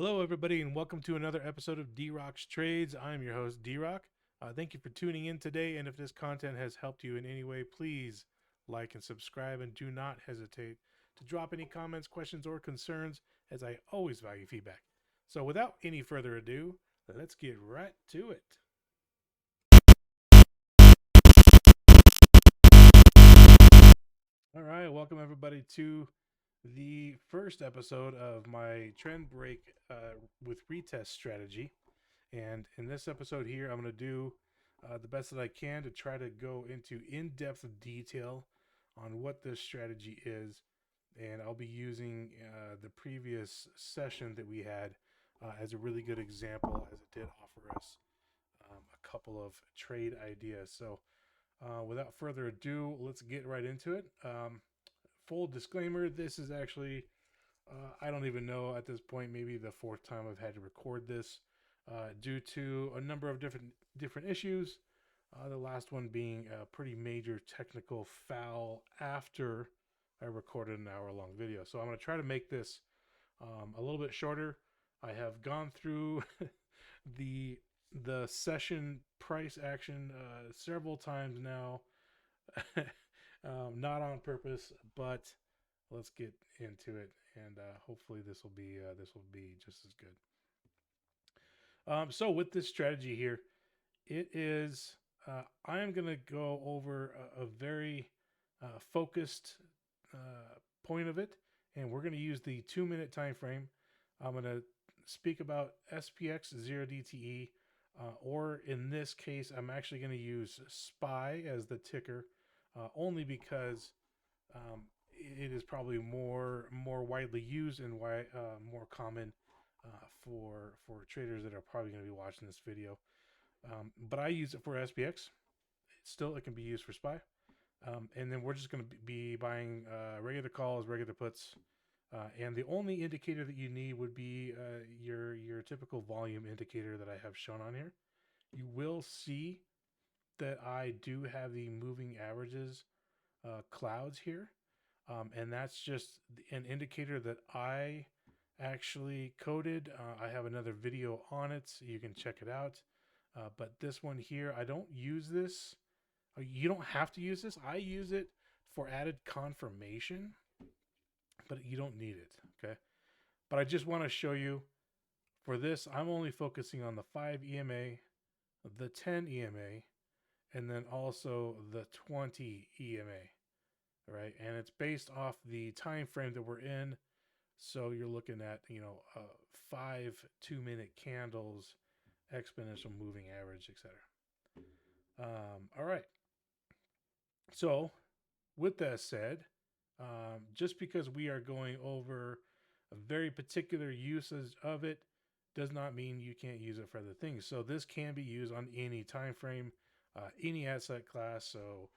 Hello, everybody, and welcome to another episode of D-Rock's Trades. I'm your host, D-Rock. Thank you for tuning in today, and if this content has helped you in any way, please like and subscribe, and do not hesitate to drop any comments, questions, or concerns, as I always value feedback. So without any further ado, let's get right to it. All right, welcome everybody to the first episode of my trend break with retest strategy. And in this episode here, I'm going to do the best that I can to try to go into in-depth detail on what this strategy is. And I'll be using the previous session that we had as a really good example, as it did offer us a couple of trade ideas. So without further ado, let's get right into it. Full disclaimer, this is actually, I don't even know at this point, maybe the fourth time I've had to record this due to a number of different issues. The last one being a pretty major technical foul after I recorded an hour-long video. So I'm going to try to make this a little bit shorter. I have gone through the the session price action several times now, not on purpose, but let's get into it, and hopefully this will be just as good. So with this strategy here, it is I am going to go over a very focused point of it, and we're going to use the 2 minute time frame. I'm going to speak about SPX 0DTE, or in this case, I'm actually going to use SPY as the ticker, only because it is probably more widely used and more common for traders that are probably going to be watching this video. But I use it for SPX. Still, it can be used for SPY. And then we're just going to be buying regular calls, regular puts, and the only indicator that you need would be your typical volume indicator that I have shown on here. You will see that I do have the moving averages clouds here, and that's just an indicator that I actually coded. I have another video on it, so you can check it out. But this one here, I don't use this. You don't have to use this. I use it for added confirmation, but you don't need it. Okay. But I just want to show you for this, I'm only focusing on the 5 EMA, the 10 EMA, and then also the 20 EMA. Right. And it's based off the time frame that we're in. So you're looking at, 5 2-minute candles, exponential moving average, etc. All right. So, with that said, just because we are going over a very particular usage of it does not mean you can't use it for other things. So this can be used on any time frame, any asset class. So,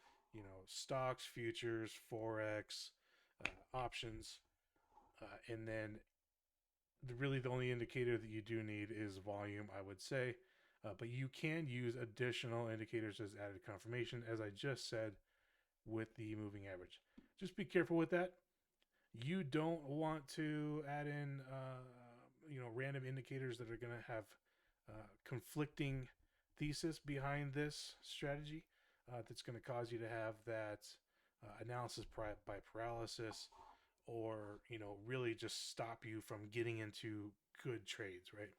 stocks, futures, forex, options, and then really the only indicator that you do need is volume, I would say. But you can use additional indicators as added confirmation, as I just said, with the moving average. Just be careful with that. You don't want to add in, random indicators that are going to have conflicting thesis behind this strategy. That's going to cause you to have that analysis by paralysis, or really just stop you from getting into good trades, right?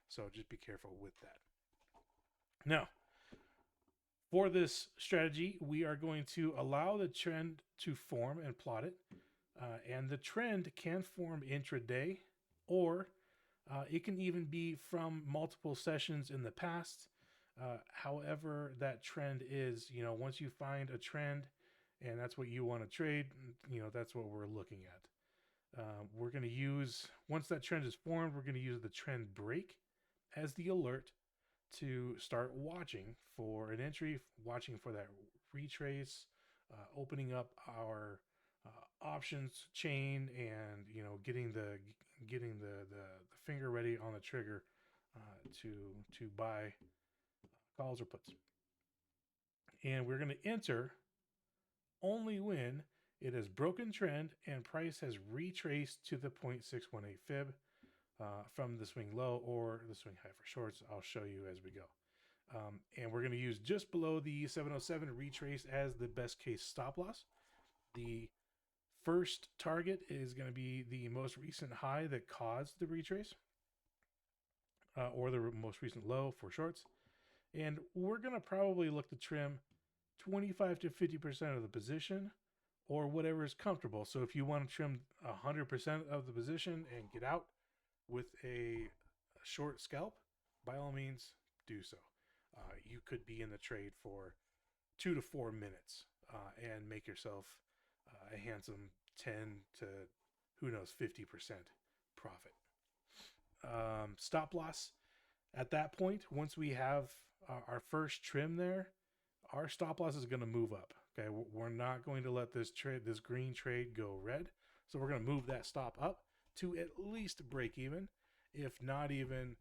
So just be careful with that. Now, for this strategy, we are going to allow the trend to form and plot it. And the trend can form intraday, or it can even be from multiple sessions in the past. However, that trend is, once you find a trend and that's what you want to trade, that's what we're looking at. We're going to use, once that trend is formed, we're going to use the trend break as the alert to start watching for an entry, watching for that retrace, opening up our options chain, and getting the finger ready on the trigger to buy calls or puts. And we're going to enter only when it has broken trend and price has retraced to the 0.618 fib. from the swing low or the swing high for shorts. I'll show you as we go. And we're going to use just below the 707 retrace as the best case stop loss. The first target is going to be the most recent high that caused the retrace, or the most recent low for shorts. And we're going to probably look to trim 25 to 50% of the position, or whatever is comfortable. So if you want to trim 100% of the position and get out with a short scalp, by all means, do so. You could be in the trade for 2 to 4 minutes and make yourself a handsome 10 to, who knows, 50% profit. Stop loss at that point, once we have our first trim there, our stop loss is going to move up. Okay, we're not going to let this green trade go red. So we're going to move that stop up to at least break even, if not even,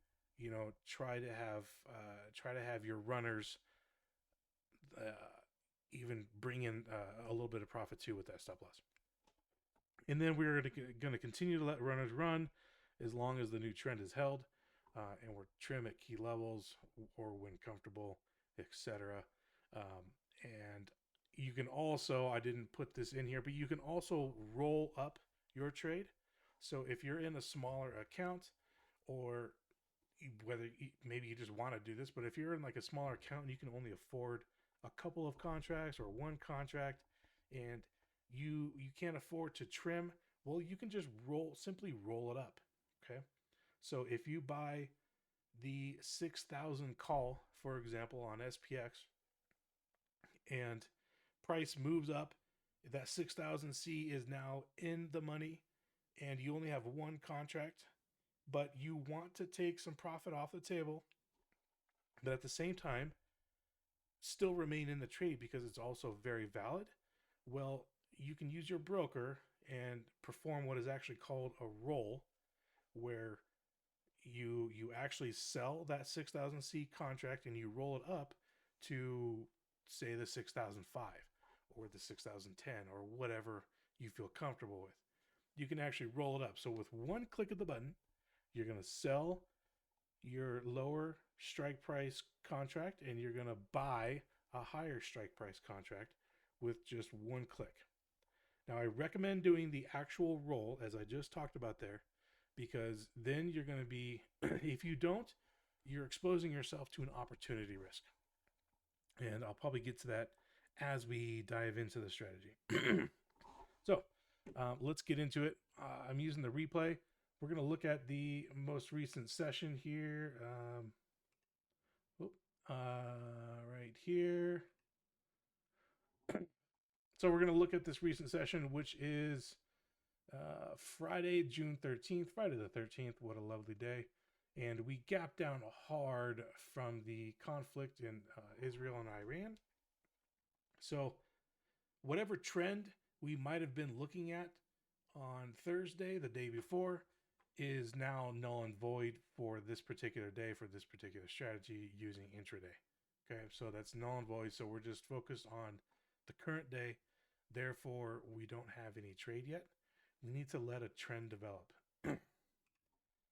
try to have your runners even bring in a little bit of profit too with that stop loss. And then we're going to continue to let runners run as long as the new trend is held, and we're trim at key levels or when comfortable, etc. And you can also, I didn't put this in here, but you can also roll up your trade. So if you're in a smaller account, or whether maybe you just want to do this, but if you're in like a smaller account and you can only afford a couple of contracts or one contract, and you can't afford to trim, well, you can just simply roll it up. Okay. So if you buy the 6,000 call, for example, on SPX, and price moves up, that 6,000 C is now in the money, and you only have one contract, but you want to take some profit off the table, but at the same time still remain in the trade because it's also very valid. Well, you can use your broker and perform what is actually called a roll, where you actually sell that 6,000 C contract and you roll it up to, say, the 6,005 or the 6,010 or whatever you feel comfortable with. You can actually roll it up. So with one click of the button, you're going to sell your lower strike price contract and you're going to buy a higher strike price contract with just one click. Now, I recommend doing the actual roll, as I just talked about there, because then you're going to be, if you don't, you're exposing yourself to an opportunity risk. And I'll probably get to that as we dive into the strategy. So let's get into it. I'm using the replay. We're going to look at the most recent session here. Right here. So we're going to look at this recent session, which is Friday, June 13th, Friday the 13th. What a lovely day. And we gapped down hard from the conflict in Israel and Iran. So whatever trend we might have been looking at on Thursday, the day before, is now null and void for this particular day, for this particular strategy using intraday. Okay, so that's null and void. So we're just focused on the current day. Therefore, we don't have any trade yet. We need to let a trend develop.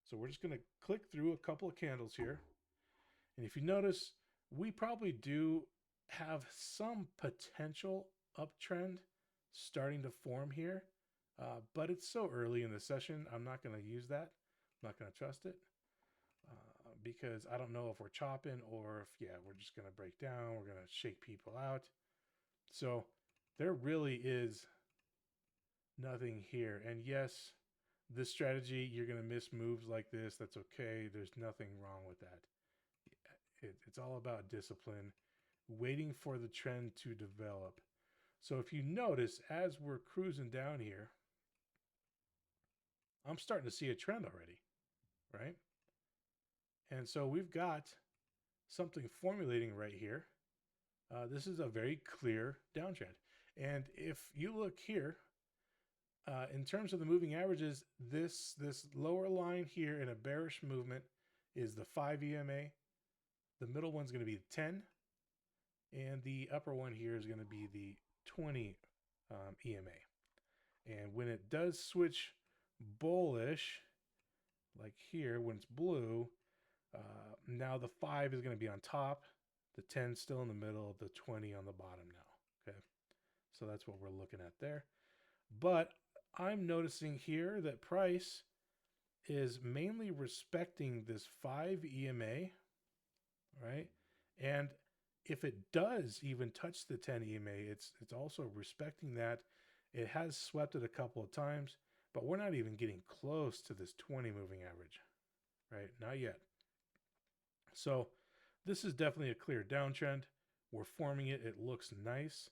So we're just going to click through a couple of candles here. And if you notice, we probably do have some potential uptrend starting to form here. But it's so early in the session, I'm not going to use that. I'm not going to trust it because I don't know if we're chopping or if, we're just going to break down. We're going to shake people out. So there really is nothing here. And yes, this strategy, you're going to miss moves like this. That's okay. There's nothing wrong with that. It's all about discipline, waiting for the trend to develop. So if you notice, as we're cruising down here, I'm starting to see a trend already, right? And so we've got something formulating right here. This is a very clear downtrend. And if you look here, in terms of the moving averages, this lower line here in a bearish movement is the 5 EMA. The middle one's going to be the 10. And the upper one here is going to be the 20 EMA. And when it does switch bullish, like here when it's blue, now the 5 is going to be on top, the 10 still in the middle, the 20 on the bottom now. Okay, so that's what we're looking at there. But I'm noticing here that price is mainly respecting this 5 EMA, right? And if it does even touch the 10 EMA, it's also respecting that. It has swept it a couple of times, but we're not even getting close to this 20 moving average, right? Not yet. So this is definitely a clear downtrend. We're forming it. It looks nice.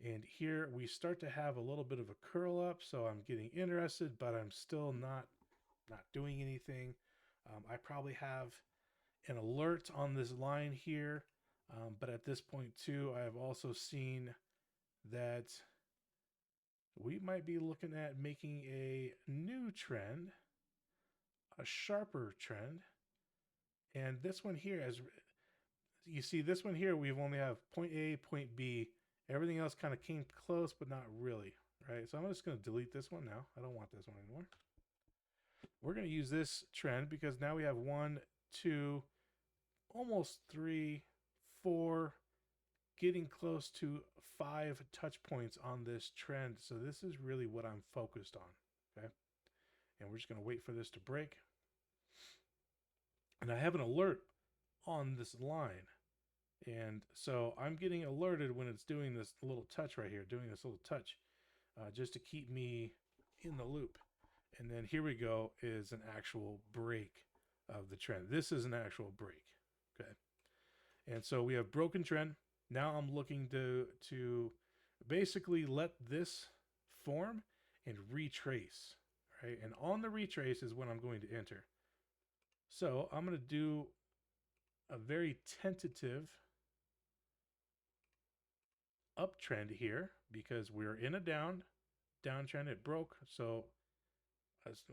And here we start to have a little bit of a curl up. So I'm getting interested, but I'm still not doing anything. I probably have an alert on this line here. But at this point too, I have also seen that we might be looking at making a new trend, a sharper trend. And this one here, as you see, this one here, we've only have point A, point B. Everything else kind of came close, but not really, right? So I'm just going to delete this one now. I don't want this one anymore. We're going to use this trend because now we have 1, 2, almost 3, 4, getting close to 5 touch points on this trend. So this is really what I'm focused on, okay? And we're just going to wait for this to break. And I have an alert on this line. And so I'm getting alerted when it's doing this little touch right here, doing this little touch, just to keep me in the loop. And then here we go, is an actual break of the trend. This is an actual break, okay? And so we have broken trend. Now I'm looking to basically let this form and retrace, right? And on the retrace is when I'm going to enter. So I'm going to do a very tentative uptrend here because we're in a downtrend. It broke, so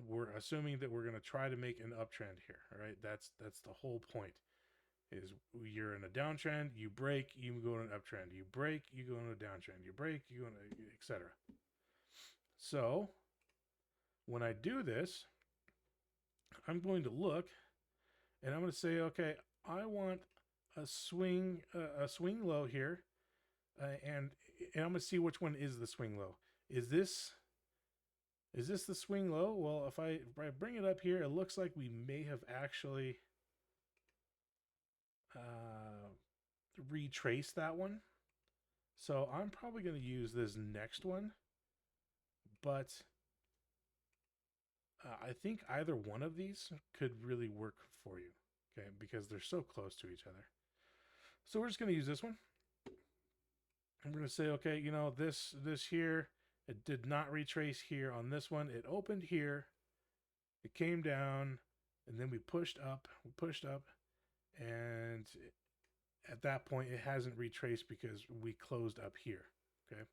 we're assuming that we're going to try to make an uptrend here. All right, that's the whole point. Is you're in a downtrend, you break, you go in an uptrend. You break, you go in a downtrend. You break, you go in, etc. So when I do this, I'm going to look, and I'm going to say, okay, I want a swing low here. And I'm going to see which one is the swing low. Is this the swing low? Well, if I bring it up here, it looks like we may have actually retraced that one. So I'm probably going to use this next one. But I think either one of these could really work for you, okay? Because they're so close to each other. So we're just going to use this one. I'm going to say, okay, you know, this here, it did not retrace here on this one. It opened here, it came down, and then we pushed up, and at that point, it hasn't retraced because we closed up here, okay?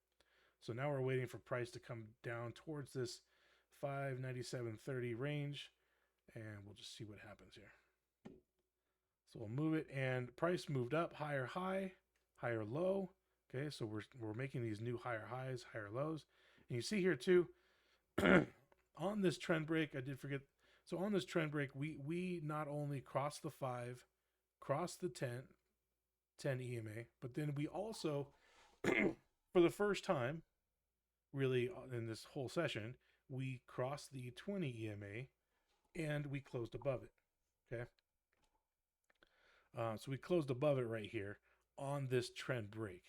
So now we're waiting for price to come down towards this 597.30 range, and we'll just see what happens here. So we'll move it, and price moved up, higher high, higher low. Okay, so we're making these new higher highs, higher lows. And you see here too, on this trend break, I did forget. So on this trend break, we not only crossed the 5, crossed the 10 EMA, but then we also, for the first time, really in this whole session, we crossed the 20 EMA and we closed above it, okay? So we closed above it right here on this trend break,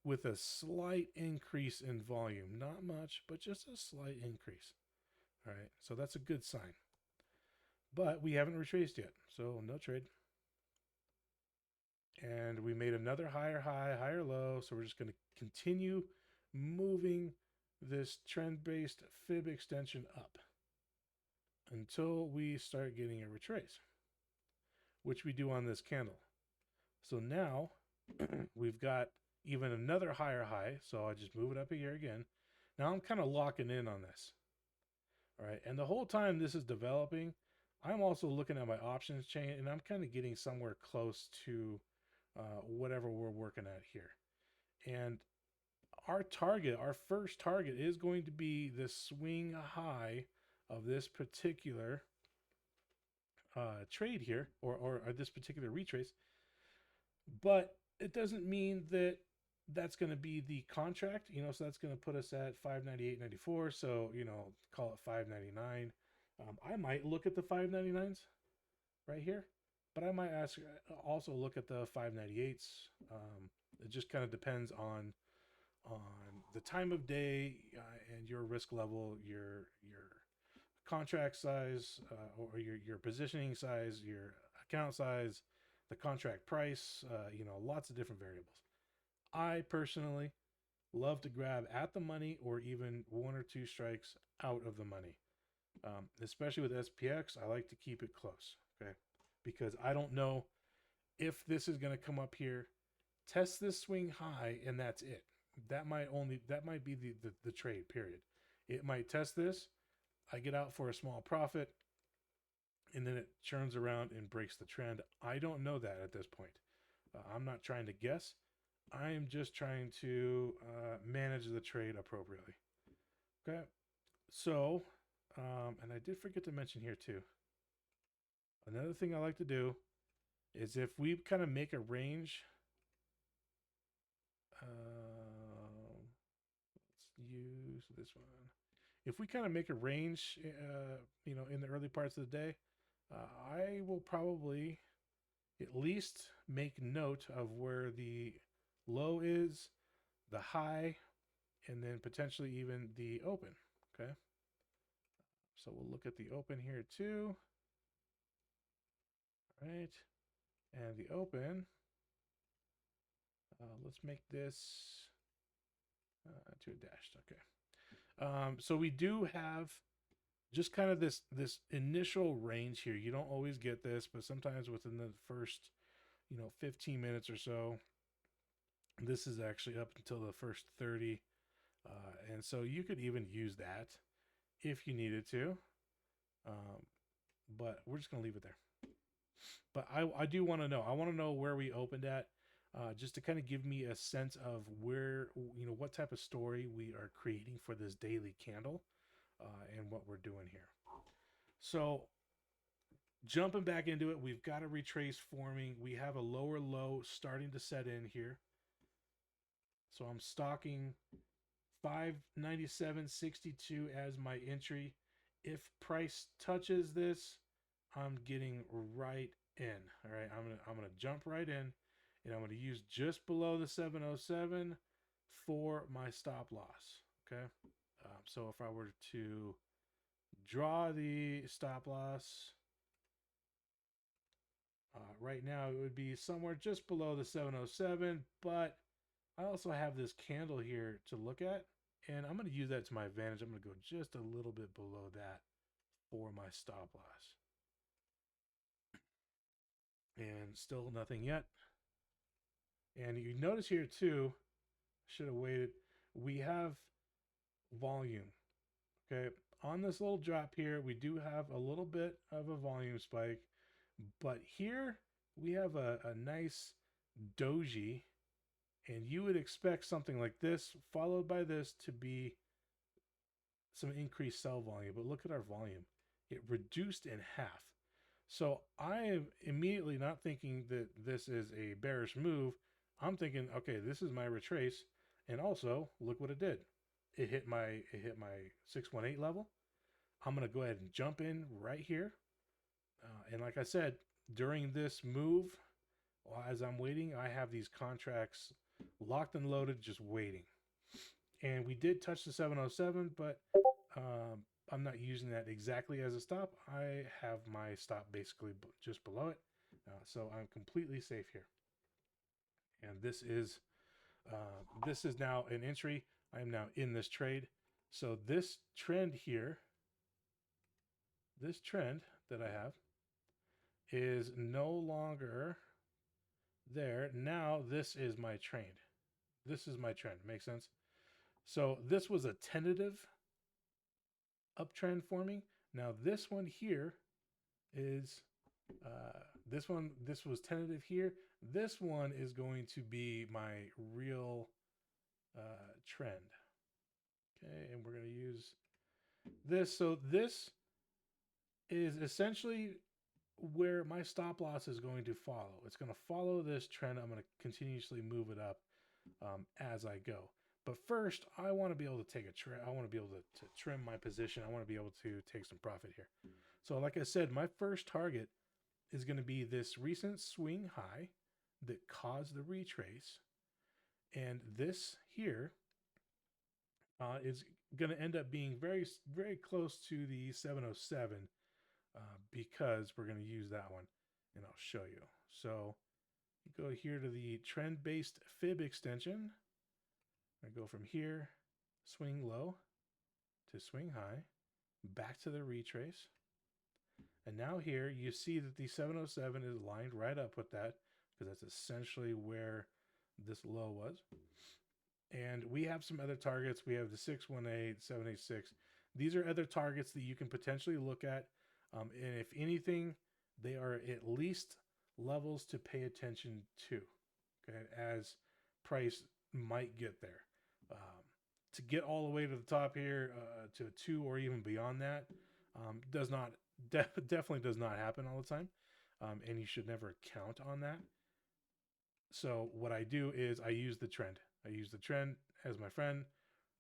with a slight increase in volume. Not much, but just a slight increase. All right, so that's a good sign. But we haven't retraced yet, so no trade. And we made another higher high, higher low, so we're just going to continue moving this trend-based fib extension up until we start getting a retrace, which we do on this candle. So now we've got even another higher high. So I just move it up here again. Now I'm kind of locking in on this. All right. And the whole time this is developing, I'm also looking at my options chain, and I'm kind of getting somewhere close to whatever we're working at here. And our target, our first target, is going to be the swing high of this particular trade here, or this particular retrace, but it doesn't mean that that's going to be the contract, so that's going to put us at 598.94. So, call it 599. I might look at the 599s right here, but I might also look at the 598s. It just kind of depends on the time of day and your risk level, your contract size, or your positioning size, your account size, the contract price, lots of different variables. I personally love to grab at the money or even one or two strikes out of the money. Especially with SPX, I like to keep it close, okay? Because I don't know if this is going to come up here, test this swing high, and that's it. That might be the trade, period. It might test this, I get out for a small profit, and then it churns around and breaks the trend. I don't know that at this point. I'm not trying to guess. I am just trying to manage the trade appropriately. Okay, so, and I did forget to mention here too, another thing I like to do is if we kind of make a range, let's use this one. If we kind of make a range, in the early parts of the day, I will probably at least make note of where the low is, the high, and then potentially even the open. Okay. So we'll look at the open here too. All right. And the open, let's make this to a dashed. Okay. So we do have just kind of this initial range here. You don't always get this, but sometimes within the first 15 minutes or so, this is actually up until the first 30, and so you could even use that if you needed to, but we're just gonna leave it there. But I do want to know. I want to know where we opened at, just to kind of give me a sense of where, what type of story we are creating for this daily candle, and what we're doing here. So jumping back into it, we've got a retrace forming. We have a lower low starting to set in here. So I'm stocking 597.62 as my entry. If price touches this, I'm getting right in. All right, I'm gonna jump right in, and I'm gonna use just below the 707 for my stop loss. Okay, so if I were to draw the stop loss, right now it would be somewhere just below the 707, but I also have this candle here to look at, and I'm going to use that to my advantage. I'm going to go just a little bit below that for my stop loss. And still nothing yet. And you notice here too, should have waited, we have volume. Okay, on this little drop here, we do have a little bit of a volume spike, but here we have a nice doji, and you would expect something like this, followed by this, to be some increased sell volume. But look at our volume. It reduced in half. So I am immediately not thinking that this is a bearish move. I'm thinking, okay, this is my retrace. And also, look what it did. It hit my 618 level. I'm going to go ahead and jump in right here. And like I said, during this move, as I'm waiting, I have these contracts locked and loaded, just waiting. And we did touch the 707, but I'm not using that exactly as a stop. I have my stop basically just below it. So I'm completely safe here. And this is now an entry. I am now in this trade. So this trend here, this trend that I have, is no longer there. Now this is my trend. This is my trend. Makes sense? So this was a tentative uptrend forming. Now this one here is this was tentative here. This one is going to be my real trend. Okay, and we're going to use this. So this is essentially where my stop loss is going to follow. It's going to follow this trend. I'm going to continuously move it up as I go. But first, I want to be able to take a trim. I want to be able to trim my position. I want to be able to take some profit here. So like I said, my first target is going to be this recent swing high that caused the retrace. And this here is going to end up being very, very close to the 707 because we're going to use that one. And I'll show you. So you go here to the trend-based fib extension. I go from here, swing low to swing high, back to the retrace. And now here you see that the 707 is lined right up with that because that's essentially where this low was. And we have some other targets. We have the 618, 786. These are other targets that you can potentially look at. And if anything, they are at least levels to pay attention to, okay, as price might get there. To get all the way to the top here to a 2 or even beyond that does not definitely does not happen all the time, and you should never count on that. So what I do is I use the trend. I use the trend as my friend,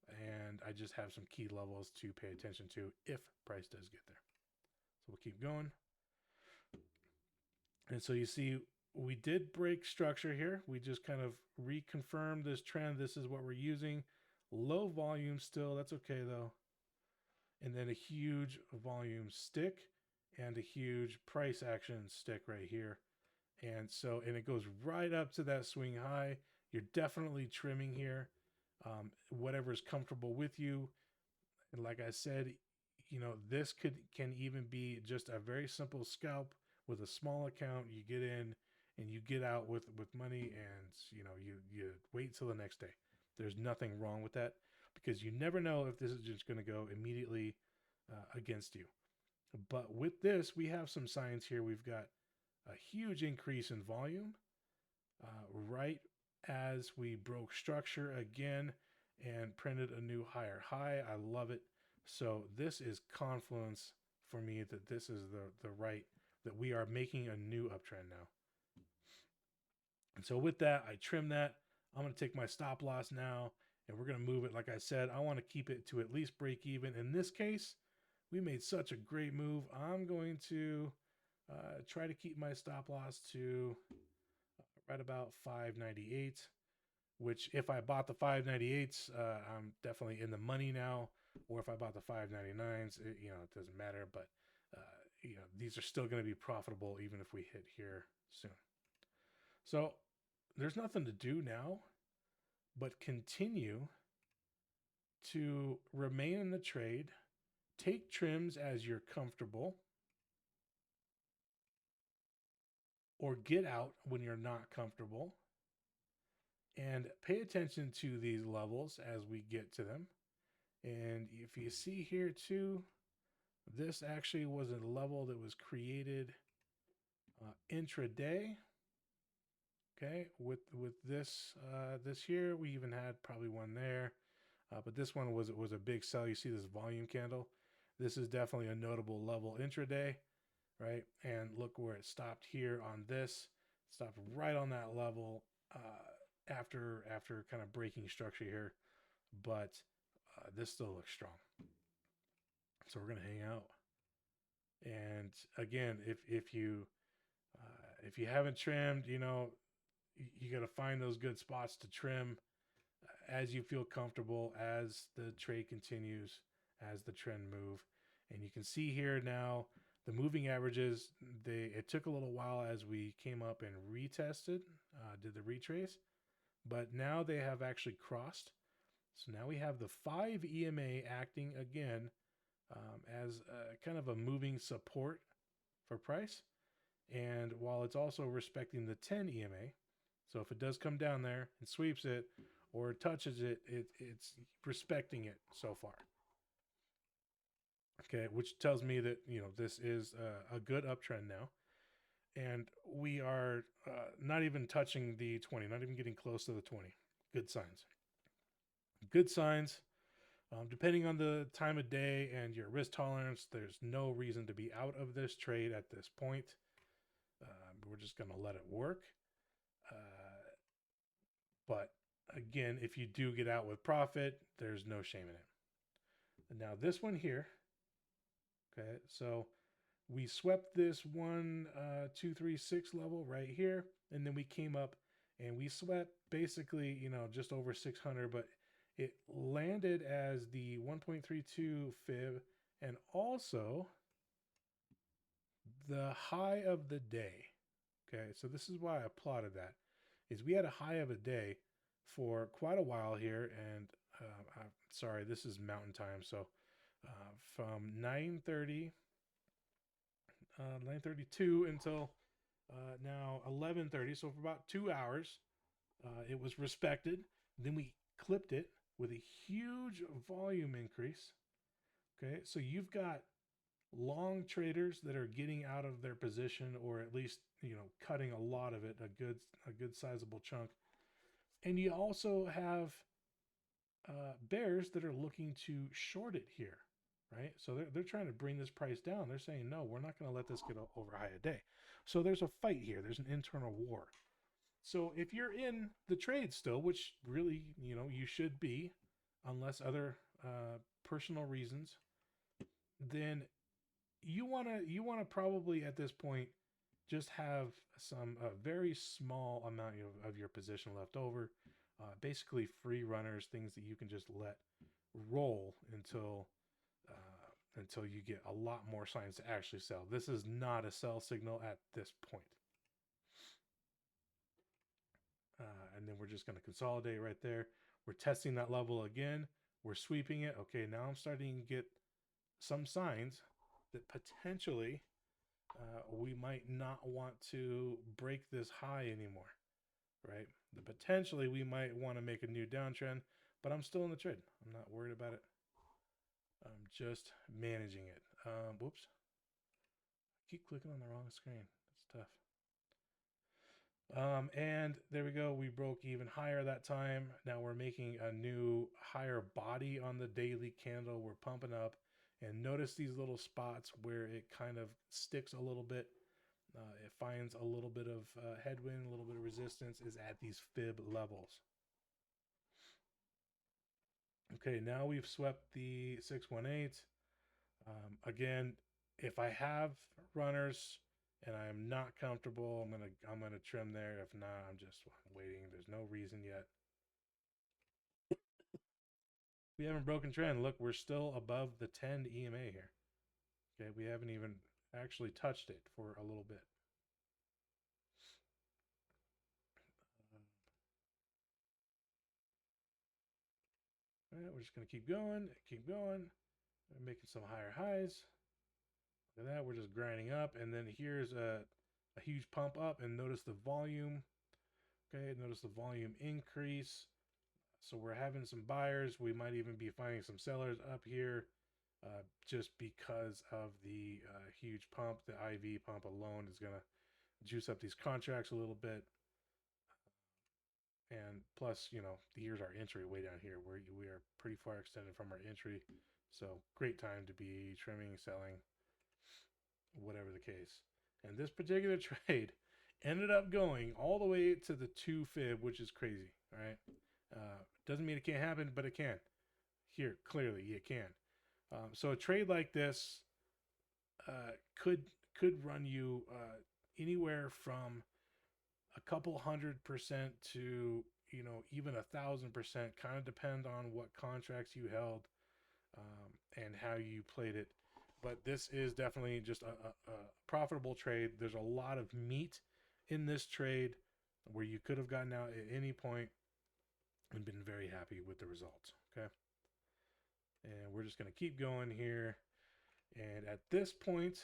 and I just have some key levels to pay attention to if price does get there. So we'll keep going. And so you see we did break structure here. We just kind of reconfirmed this trend. This is what we're using. Low volume still. That's okay though. And then a huge volume stick and a huge price action stick right here. And so, and it goes right up to that swing high. You're definitely trimming here, whatever is comfortable with you. And like I said, you know, this can even be just a very simple scalp with a small account. You get in and you get out with money, and you know, you wait till the next day. There's nothing wrong with that because you never know if this is just going to go immediately against you. But with this, we have some signs here. We've got a huge increase in volume right as we broke structure again and printed a new higher high. I love it. So this is confluence for me that this is the right, that we are making a new uptrend now. And so with that, I trim that. I'm going to take my stop loss now, and we're going to move it. Like I said, I want to keep it to at least break even. In this case, we made such a great move. I'm going to try to keep my stop loss to right about 598, which if I bought the 598s, I'm definitely in the money now. Or if I bought the 599s, you know, it doesn't matter. But, you know, these are still going to be profitable even if we hit here soon. So there's nothing to do now but continue to remain in the trade, take trims as you're comfortable, or get out when you're not comfortable, and pay attention to these levels as we get to them. And if you see here too, this actually was a level that was created intraday. Okay, with this this here, we even had probably one there, but this one was a big sell. You see this volume candle. This is definitely a notable level intraday, right? And look where it stopped here on this. Stopped right on that level after kind of breaking structure here, but this still looks strong. So we're gonna hang out. And again, if you haven't trimmed, you know, you got to find those good spots to trim as you feel comfortable, as the trade continues, as the trend move. And you can see here now the moving averages, it took a little while as we came up and retested, did the retrace, but now they have actually crossed. So now we have the 5 EMA acting again as kind of a moving support for price. And while it's also respecting the 10 EMA, so if it does come down there and sweeps it or touches it, it's respecting it so far. Okay, which tells me that, you know, this is a good uptrend now. And we are not even touching the 20, not even getting close to the 20. Good signs. Good signs. Depending on the time of day and your risk tolerance, there's no reason to be out of this trade at this point. We're just going to let it work. Uh, but again, if you do get out with profit, there's no shame in it. And now this one here, okay, so we swept this 1, 2, 3, 6 level right here, and then we came up and we swept basically, just over 600, but it landed as the 1.32 fib and also the high of the day. Okay, so this is why I plotted that. Is we had a high of a day for quite a while here, and I'm sorry, this is Mountain Time, so from 9:32 until now 11:30, so for about 2 hours, it was respected. Then we clipped it with a huge volume increase. Okay, so you've got long traders that are getting out of their position, or at least cutting a lot of it, a good sizable chunk, and you also have bears that are looking to short it here, right? So they're trying to bring this price down. They're saying, no, we're not going to let this get over high a day. So there's a fight here. There's an internal war. So if you're in the trade still, which really, you should be, unless other personal reasons, then you wanna probably at this point just have some a very small amount of your position left over, basically free runners, things that you can just let roll until you get a lot more signs to actually sell. This is not a sell signal at this point. And then we're just going to consolidate right there. We're testing that level again. We're sweeping it. Okay, now I'm starting to get some signs that potentially we might not want to break this high anymore, right? Potentially we might want to make a new downtrend, but I'm still in the trade. I'm not worried about it. I'm just managing it. Whoops. I keep clicking on the wrong screen. It's tough. And there we go. We broke even higher that time. Now we're making a new higher body on the daily candle. We're pumping up, and notice these little spots where it kind of sticks a little bit. It finds a little bit of headwind, a little bit of resistance is at these fib levels. Okay, now we've swept the 618. Again, if I have runners and I am not comfortable, I'm gonna trim there. If not, I'm just waiting. There's no reason yet. We haven't broken trend. Look, we're still above the 10 EMA here. Okay, we haven't even actually touched it for a little bit. All right, we're just gonna keep going, We're making some higher highs. Look at that, we're just grinding up, and then here's a huge pump up, and notice the volume. Okay, notice the volume increase. So we're having some buyers. We might even be finding some sellers up here, just because of the huge pump. The IV pump alone is going to juice up these contracts a little bit. And plus, here's our entry way down here, where we are pretty far extended from our entry. So great time to be trimming, selling, whatever the case. And this particular trade ended up going all the way to the 2 fib, which is crazy, all right? Doesn't mean it can't happen, but it can. Here, clearly, it can. So a trade like this could run you anywhere from a couple 100% to even 1,000%. Kind of depend on what contracts you held and how you played it. But this is definitely just a profitable trade. There's a lot of meat in this trade where you could have gotten out at any point and been very happy with the results. Okay. And we're just going to keep going here. And at this point,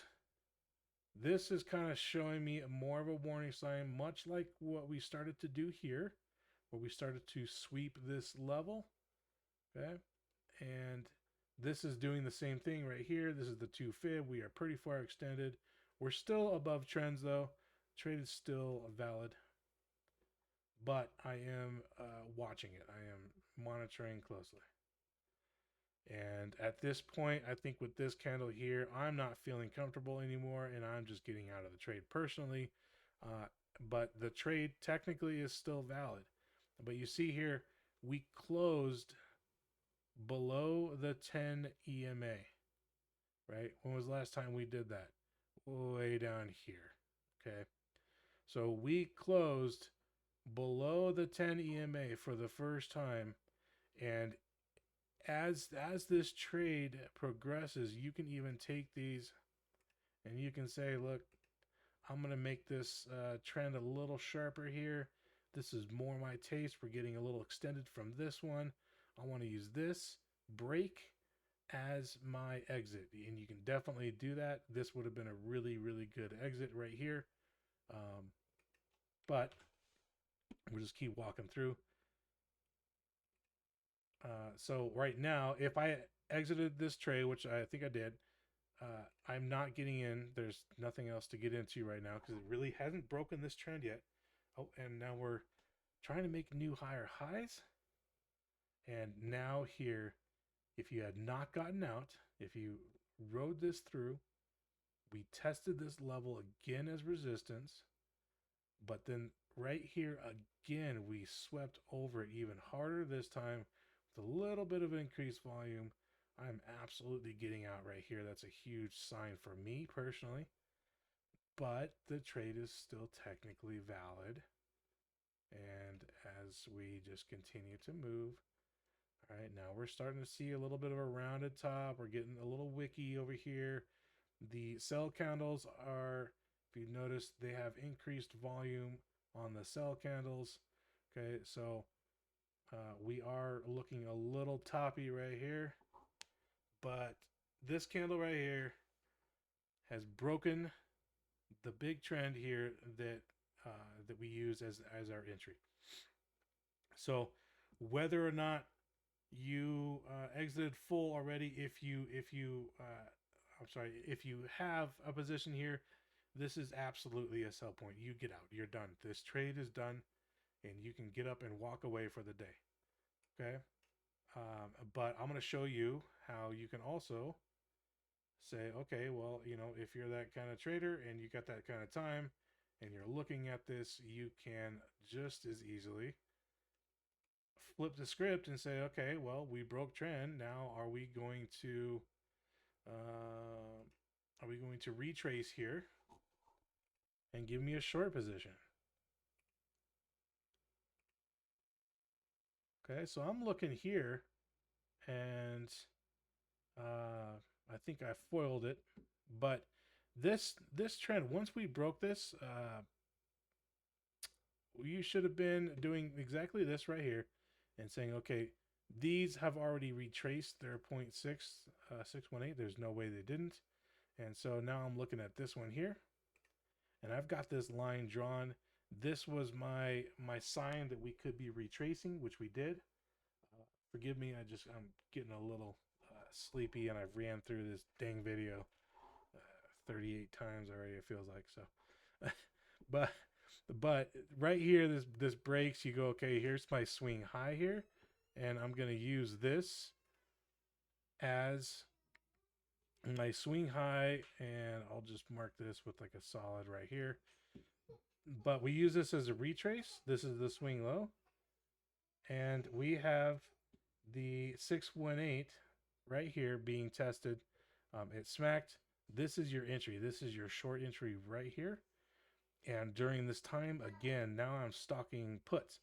this is kind of showing me more of a warning sign, much like what we started to do here, where we started to sweep this level. Okay. And this is doing the same thing right here. This is the 2 fib. We are pretty far extended. We're still above trends though. Trade is still valid. But I am watching it. I am monitoring closely. And at this point, I think with this candle here, I'm not feeling comfortable anymore, and I'm just getting out of the trade personally. Uh, but the trade technically is still valid. But you see here, we closed below the 10 EMA, right? When was the last time we did that? Way down here. Okay. So we closed below the 10 EMA for the first time. And as this trade progresses, you can even take these and you can say, look, I'm going to make this trend a little sharper here. This is more my taste. We're getting a little extended from this one. I want to use this break as my exit. And you can definitely do that. This would have been a really, really good exit right here. But we'll just keep walking through. So right now, if I exited this trade, which I think I did, I'm not getting in. There's nothing else to get into right now because it really hasn't broken this trend yet. Oh, and now we're trying to make new higher highs. And now here, if you had not gotten out, if you rode this through, we tested this level again as resistance. But then right here again, we swept over it even harder this time with a little bit of increased volume. I'm absolutely getting out right here. That's a huge sign for me personally. But the trade is still technically valid. And as we just continue to move, all right, now we're starting to see a little bit of a rounded top. We're getting a little wicky over here. The sell candles are, if you notice, they have increased volume on the sell candles. Okay, so we are looking a little toppy right here. But this candle right here has broken the big trend here that we use as our entry. So whether or not you exited full already, if you if you have a position here, this is absolutely a sell point. You get out. You're done. This trade is done, and you can get up and walk away for the day. Okay. But I'm going to show you how you can also say, okay, well, if you're that kind of trader and you got that kind of time and you're looking at this, you can just as easily flip the script and say, okay, well, we broke trend. Now, are we going to retrace here and give me a short position? Okay, so I'm looking here, and I think I foiled it, but this trend, once we broke this, you should have been doing exactly this right here and saying, okay, these have already retraced their 0.618. There's no way they didn't. And so now I'm looking at this one here, and I've got this line drawn. This was my sign that we could be retracing, which we did. Forgive me, I'm getting a little sleepy, and I've ran through this dang video 38 times already. It feels like so, but right here, this breaks. You go, okay, here's my swing high here, and I'm gonna use this as my swing high, and I'll just mark this with like a solid right here. But we use this as a retrace. This is the swing low, and we have the 618 right here being tested. It smacked. This is your entry. This is your short entry right here. And during this time, again, now I'm stocking puts.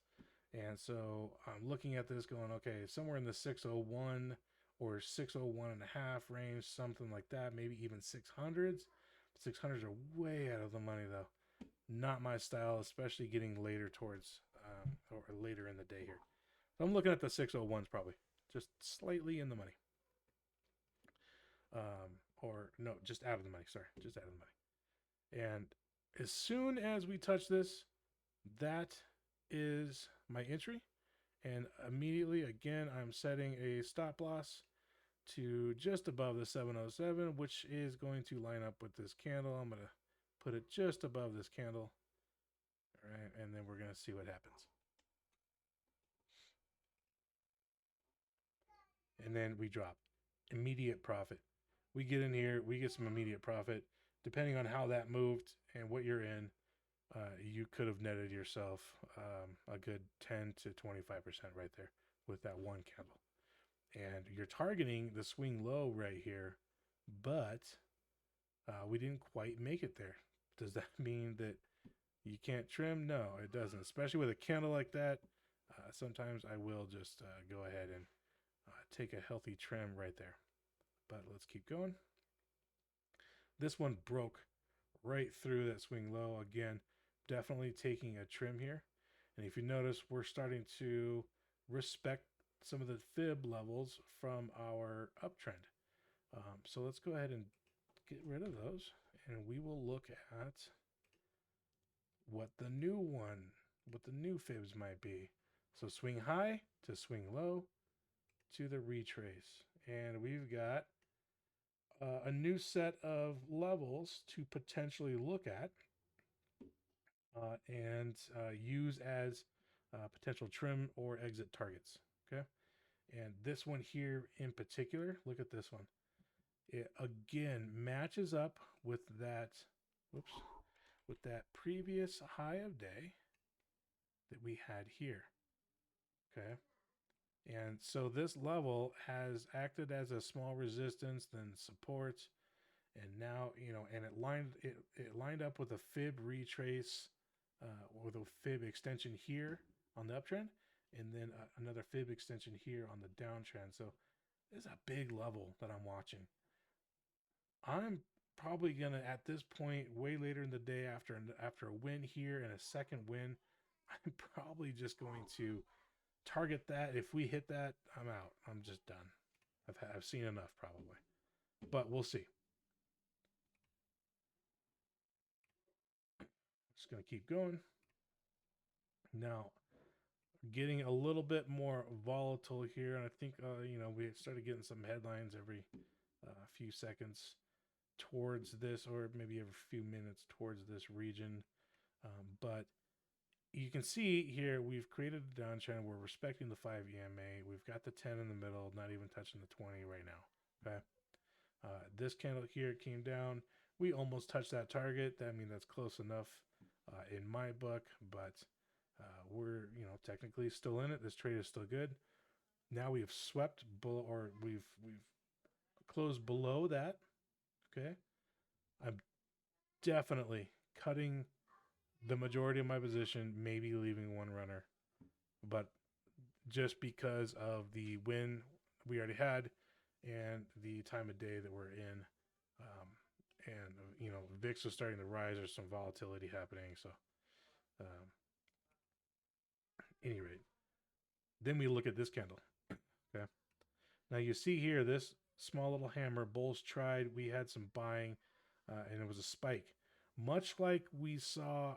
And so I'm looking at this going, okay, somewhere in the 601 or 601 and a half range, something like that, maybe even 600s. 600s are way out of the money, though. Not my style, especially getting later towards or later in the day here. So I'm looking at the 601s probably, just slightly in the money. Or no, just out of the money. Sorry, just out of the money. And as soon as we touch this, that is my entry. And immediately, again, I'm setting a stop loss to just above the 707, which is going to line up with this candle. I'm going to put it just above this candle. All right, and then we're going to see what happens. And then we drop. immediate profit. We get in here, we get some immediate profit. Depending on how that moved and what you're in, you could have netted yourself a good 10 to 25% right there with that one candle. And you're targeting the swing low right here, but we didn't quite make it there. Does that mean that you can't trim? No, it doesn't. Especially with a candle like that, sometimes I will just go ahead and take a healthy trim right there. But let's keep going. This one broke right through that swing low. Again, definitely taking a trim here. And if you notice, we're starting to respect some of the fib levels from our uptrend. So let's go ahead and get rid of those. And we will look at what the new fibs might be. So swing high to swing low to the retrace. And we've got a new set of levels to potentially look at and use as potential trim or exit targets. Okay. And this one here in particular, look at this one. It again matches up with that, whoops, with that previous high of day that we had here. Okay. And so this level has acted as a small resistance, then support, and now, and it lined up with a fib retrace, with a fib extension here on the uptrend, and then another fib extension here on the downtrend. So it's a big level that I'm watching. I'm probably gonna, at this point, way later in the day, after a win here and a second win, I'm probably just going to target that. If we hit that, I'm out. I'm just done. I've seen enough probably, but we'll see. Just gonna keep going. Now, getting a little bit more volatile here, and I think we started getting some headlines every few seconds towards this, or maybe every few minutes towards this region. But you can see here we've created a downtrend. We're respecting the 5 EMA. We've got the 10 in the middle, not even touching the 20 right now. Okay. This candle here came down. We almost touched that target. I mean, that's close enough in my book, but we're technically still in it. This trade is still good. Now we've swept below, or we've closed below that. Okay. I'm definitely cutting the majority of my position, maybe leaving one runner, but just because of the win we already had and the time of day that we're in, and VIX is starting to rise. There's some volatility happening. So, any rate, then we look at this candle. Okay, now you see here this small little hammer. Bulls tried. We had some buying, and it was a spike, much like we saw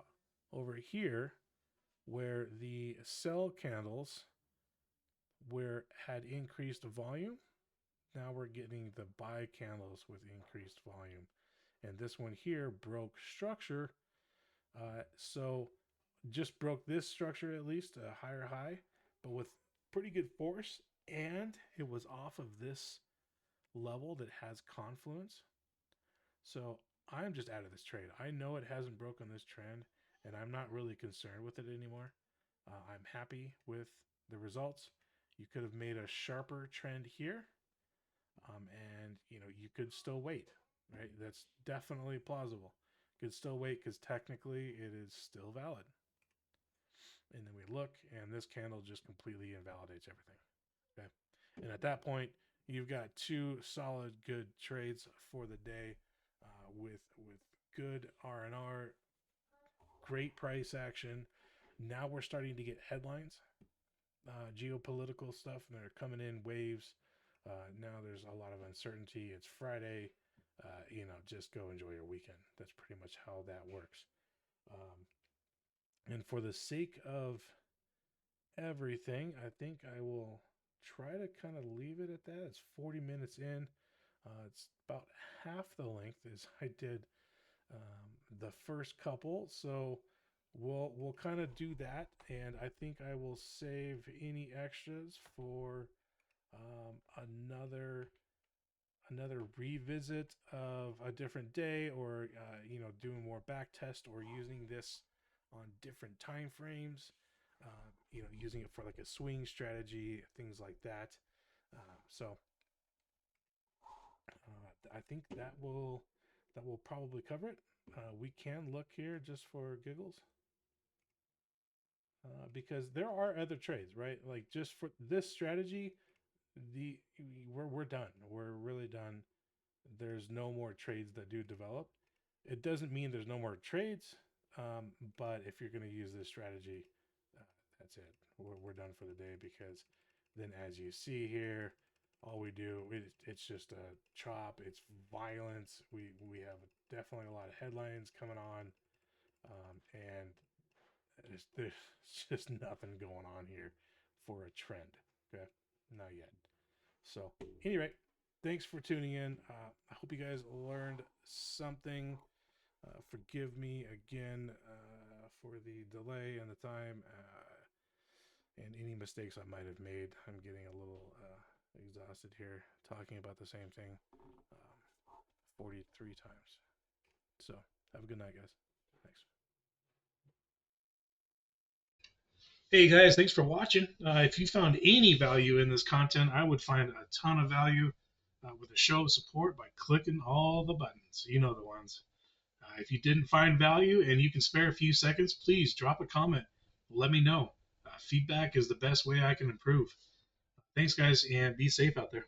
over here, where the sell candles had increased volume. Now we're getting the buy candles with increased volume. And this one here broke structure. So just broke this structure, at least a higher high, but with pretty good force. And it was off of this level that has confluence. So I'm just out of this trade. I know it hasn't broken this trend, and I'm not really concerned with it anymore. I'm happy with the results. You could have made a sharper trend here, and you could still wait, right? That's definitely plausible. You could still wait because technically it is still valid. And then we look, and this candle just completely invalidates everything. Okay, and at that point, you've got two solid, good trades for the day, with good R&R, great price action. Now we're starting to get headlines, geopolitical stuff, and they're coming in waves. Now there's a lot of uncertainty. It's Friday. Just go enjoy your weekend. That's pretty much how that works. And for the sake of everything, I think I will try to kind of leave it at that. It's 40 minutes in. It's about half the length as I did the first couple. So we'll kind of do that, and I think I will save any extras for another another revisit of a different day, or doing more back test, or using this on different time frames, using it for like a swing strategy, things like that. So I think that will probably cover it. We can look here just for giggles, because there are other trades, right? Like just for this strategy, the we're done. We're really done. There's no more trades that do develop. It doesn't mean there's no more trades, but if you're going to use this strategy, that's it. We're done for the day, because then, as you see here, all we do it's just a chop. It's violence. We have definitely a lot of headlines coming on, and there's just nothing going on here for a trend. Okay, not yet. So, anyway, thanks for tuning in. I hope you guys learned something. Forgive me again for the delay and the time, and any mistakes I might have made. I'm getting a little exhausted here talking about the same thing 43 times. So, have a good night, guys. Thanks. Hey guys, thanks for watching. If you found any value in this content, I would find a ton of value with a show of support by clicking all the buttons. You know the ones. If you didn't find value and you can spare a few seconds, please drop a comment. Let me know. Feedback is the best way I can improve. Thanks, guys, and be safe out there.